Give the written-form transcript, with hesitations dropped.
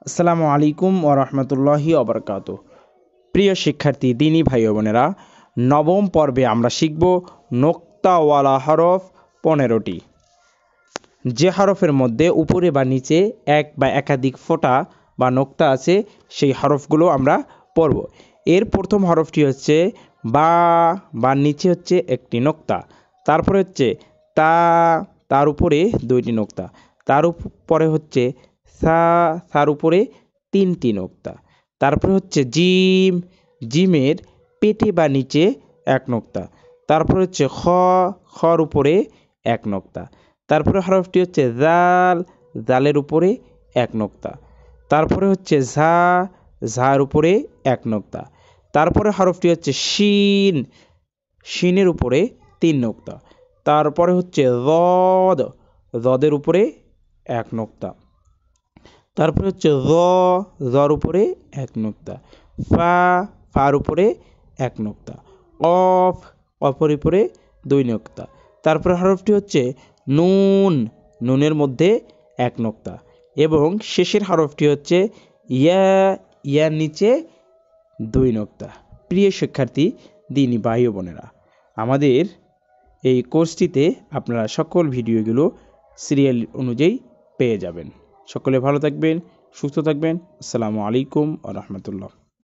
আসসালামু আলাইকুম ওয়া রাহমাতুল্লাহি ওয়া বারাকাতুহু। প্রিয় শিক্ষার্থী দিনী ভাই ও বোনেরা, নবম পর্বে আমরা শিখব নোক্তাওয়ালা হরফ 15টি। যে হরফের মধ্যে উপরে বা নিচে এক বা একাধিক ফোঁটা বা নোক্তা আছে সেই হরফগুলো আমরা পড়ব। এর প্রথম হরফটি হচ্ছে বা, বার নিচে হচ্ছে একটি নোক্তা, তারপরে হচ্ছে তা, তার উপরে দুইটি নোক্তা, তার উপরে হচ্ছে সা, তার উপরে তিনটি নোক্তা, তারপরে হচ্ছে জিম, জিমের পেটে বা নিচে এক নোক্তা, তারপরে হচ্ছে খ, খর উপরে এক নোক্তা, তারপরে হরফটি হচ্ছে জাল, জালের উপরে এক নোক্তা, তারপরে হচ্ছে ঝা, ঝার উপরে এক নোক্তা, তারপরে হরফটি হচ্ছে শিন, শিনের উপরে তিন নোক্তা, তারপরে হচ্ছে রদ, রদের উপরে এক নোক্তা, তারপরে হচ্ছে র, রর উপরে এক নোক্তা, ফা, ফার উপরে এক নোক্তা, অফ, অপর উপরে দুই নোক্তা, তারপরে হরফটি হচ্ছে নুন, নুনের মধ্যে এক নোক্তা, এবং শেষের হরফটি হচ্ছে ইয়া, ইয়ার নিচে দুই নোক্তা। প্রিয় শিক্ষার্থী দিনী ভাই ও বোনেরা, আমাদের এই কোর্সটিতে আপনারা সকল ভিডিওগুলো সিরিয়াল অনুযায়ী পেয়ে যাবেন। সকলে ভালো থাকবেন, সুস্থ থাকবেন। আসসালামু আলাইকুম ওয়া রাহমাতুল্লাহ।